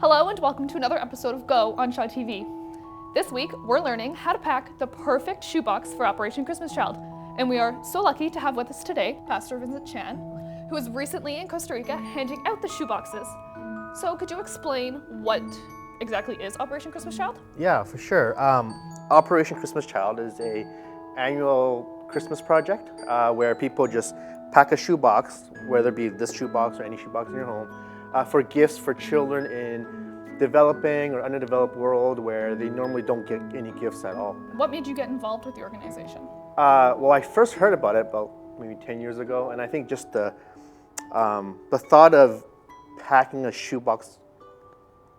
Hello and welcome to another episode of Go on Shaw TV. This week, we're learning how to pack the perfect shoebox for Operation Christmas Child. And we are so lucky to have with us today Pastor Vincent Chan, who was recently in Costa Rica handing out the shoeboxes. So could you explain what exactly is Operation Christmas Child? Yeah, for sure. Operation Christmas Child is a annual Christmas project where people just pack a shoebox, whether it be this shoebox or any shoebox in your home, for gifts for children in developing or underdeveloped world where they normally don't get any gifts at all. What made you get involved with the organization? Well, I first heard about it about maybe 10 years ago, and I think just the thought of packing a shoebox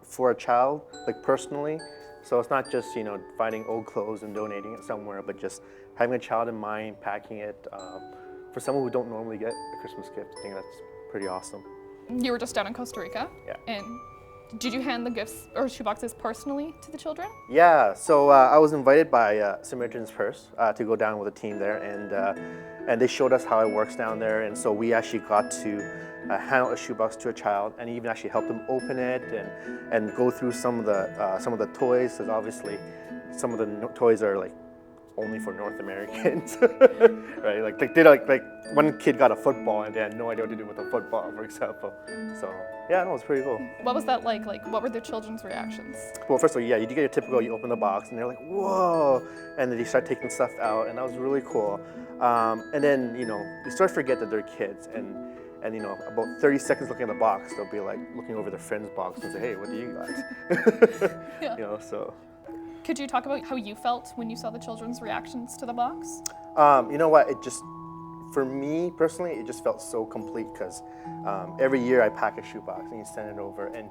for a child, like personally, so it's not just, finding old clothes and donating it somewhere, but just having a child in mind, packing it for someone who don't normally get a Christmas gift. I think that's pretty awesome. You were just down in Costa Rica? Yeah. And did you hand the gifts or shoeboxes personally to the children? Yeah, so I was invited by Samaritan's Purse to go down with a team there, and they showed us how it works down there, and so we actually got to hand out a shoebox to a child, and even actually help them open it and go through some of the toys, because obviously some of the toys are like only for North Americans, right? Like one kid got a football and they had no idea what to do with a football, for example. So yeah, no, it was pretty cool. What was that like? Like, what were the children's reactions? Well, first of all, yeah, you do get your typical, you open the box and they're like, whoa, and then they start taking stuff out, and that was really cool. And then, they start to forget that they're kids, and about 30 seconds looking at the box, they'll be like looking over their friend's box and say, hey, what do you got? Yeah. So. Could you talk about how you felt when you saw the children's reactions to the box? You know what, for me personally, it just felt so complete, because every year I pack a shoebox and you send it over, and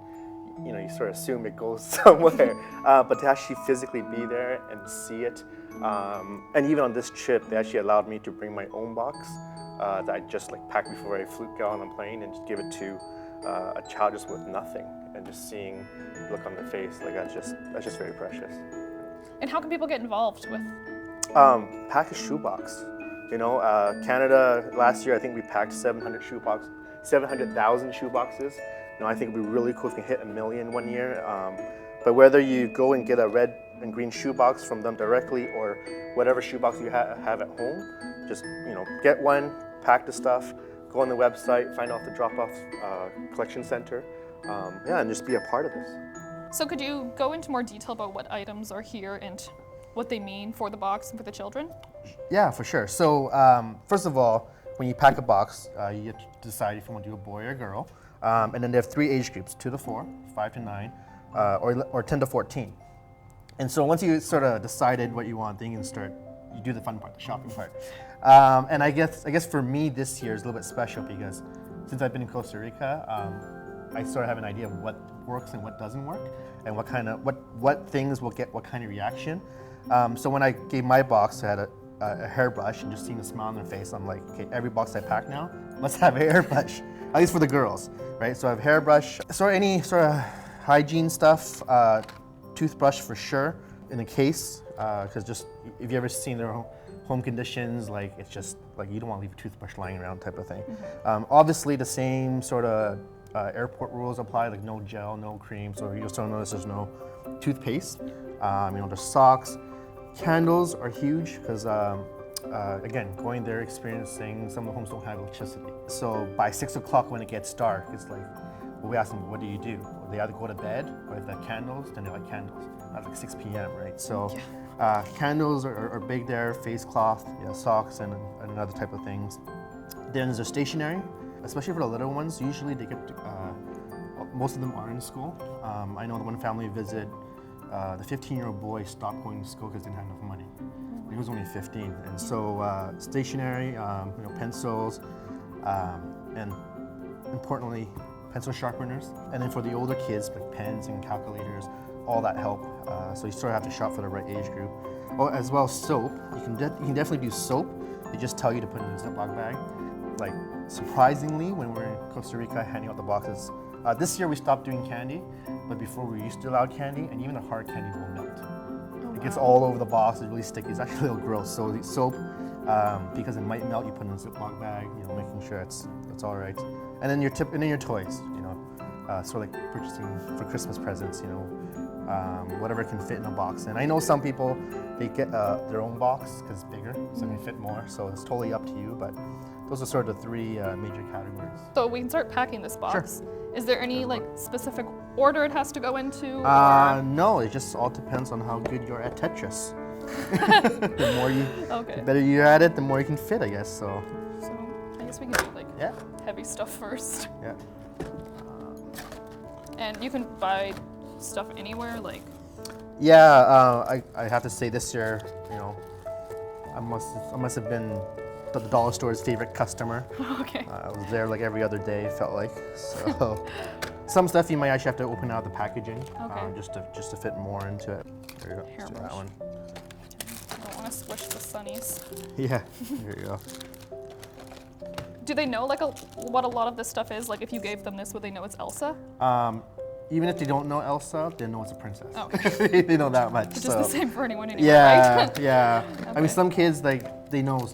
you sort of assume it goes somewhere, but to actually physically be there and see it, and even on this trip, they actually allowed me to bring my own box that I just packed before I got on the plane, and just give it to a child just with nothing, and just seeing the look on their face, that's just very precious. And how can people get involved with? Pack a shoebox. Canada last year, I think we packed 700,000 shoeboxes. I think it'd be really cool if we can hit 1 million one year. But whether you go and get a red and green shoebox from them directly, or whatever shoebox you have at home, just get one, pack the stuff, go on the website, find out the drop-off collection center, and just be a part of this. So could you go into more detail about what items are here and what they mean for the box and for the children? Yeah, for sure. So first of all, when you pack a box, you get to decide if you want to do a boy or a girl. And then they have 3 age groups, 2 to 4, 5 to 9, or 10 to 14. And so once you sort of decided what you want, then you do the fun part, the shopping part. And I guess for me this year is a little bit special, because since I've been in Costa Rica, I sort of have an idea of what works and what doesn't work, and what things will get what kind of reaction. So when I gave my box, I had a hairbrush, and just seeing the smile on their face, I'm like, okay, every box I pack now must have a hairbrush, at least for the girls, right? So I have a hairbrush, any sort of hygiene stuff, toothbrush for sure in a case, because just if you ever seen their home conditions, it's just you don't want to leave a toothbrush lying around type of thing. Mm-hmm. Obviously the same sort of airport rules apply, no gel, no cream, so you'll still notice there's no toothpaste. There's socks. Candles are huge, because again, going there, experiencing, some of the homes don't have electricity. So by 6 o'clock when it gets dark, it's we ask them, what do you do? Well, they either go to bed, or if they have candles, then they like candles. That's 6 p.m., right? So candles are big there, face cloth, socks, and other type of things. Then there's stationery, especially for the little ones. Usually they get, most of them are in school. I know the one family visit, the 15-year-old boy stopped going to school because he didn't have enough money. He was only 15, and so stationery, pencils, and importantly, pencil sharpeners. And then for the older kids, pens and calculators, all that help. So you sort of have to shop for the right age group. Oh, as well as soap. You can definitely do soap. They just tell you to put it in a Ziploc bag. Surprisingly, when we're in Costa Rica handing out the boxes, this year we stopped doing candy, but before we used to allow candy, and even the hard candy will melt. Oh, it gets all over the box, it's really sticky, it's actually a little gross. So the soap, because it might melt, you put it in a Ziploc bag, making sure it's all right. And then your toys, sort of like purchasing for Christmas presents, whatever can fit in a box. And I know some people, they get their own box because it's bigger, so it can fit more. So it's totally up to you, but those are sort of the three major categories. So we can start packing this box. Sure. Is there any like specific order it has to go into? No, it just all depends on how good you're at Tetris. The better you're at it, the more you can fit, I guess. So I guess we can do like heavy stuff first. Yeah. And you can buy stuff anywhere, like. Yeah, I have to say this year, I must have been the dollar store's favorite customer. Okay. I was there like every other day, it felt like. So some stuff you might actually have to open out the packaging, just to fit more into it. There you go. Let's do that one. I don't want to squish the sunnies. Yeah. There you go. Do they know like what a lot of this stuff is? Like if you gave them this, would they know it's Elsa? Even if they don't know Elsa, they know it's a princess. Oh, okay. They know that much. It's just the same for anyone anyway, right? right? Yeah. Okay. I mean, some kids they know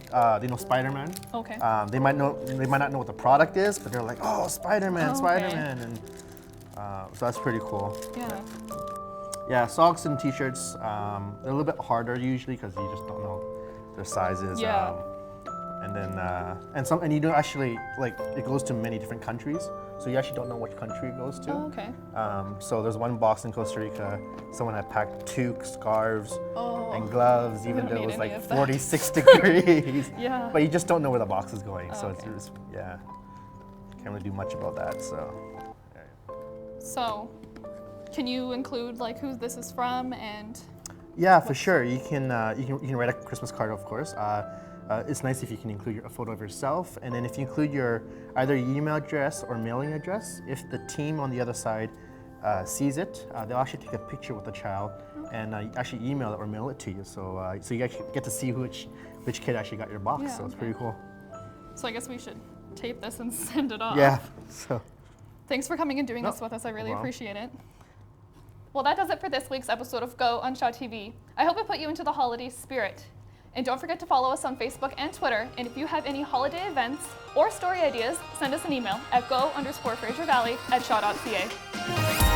Spider-Man. Okay. They might not know what the product is, but they're like, oh, Spider-Man, Spider-Man, and so that's pretty cool. Yeah. Yeah, socks and t-shirts, they're a little bit harder usually because you just don't know their sizes. Yeah. And then and you don't actually it goes to many different countries, so you actually don't know which country it goes to. Oh, okay. So there's one box in Costa Rica. Someone had packed toques, scarves, and gloves, even though it was like 46 degrees. Yeah. But you just don't know where the box is going, so okay. it's can't really do much about that. So. So, can you include like who this is from and? Yeah, for sure. You can write a Christmas card, of course. It's nice if you can include a photo of yourself, and then if you include either your email address or mailing address, if the team on the other side sees it, they'll actually take a picture with the child and actually email it or mail it to you. So you actually get to see which kid actually got your box. Yeah, so it's pretty cool. So I guess we should tape this and send it off. Yeah. So. Thanks for coming and doing this with us. I really appreciate it. Well, that does it for this week's episode of Go on Shaw TV. I hope it put you into the holiday spirit. And don't forget to follow us on Facebook and Twitter. And if you have any holiday events or story ideas, send us an email at go_FraserValley@shaw.ca.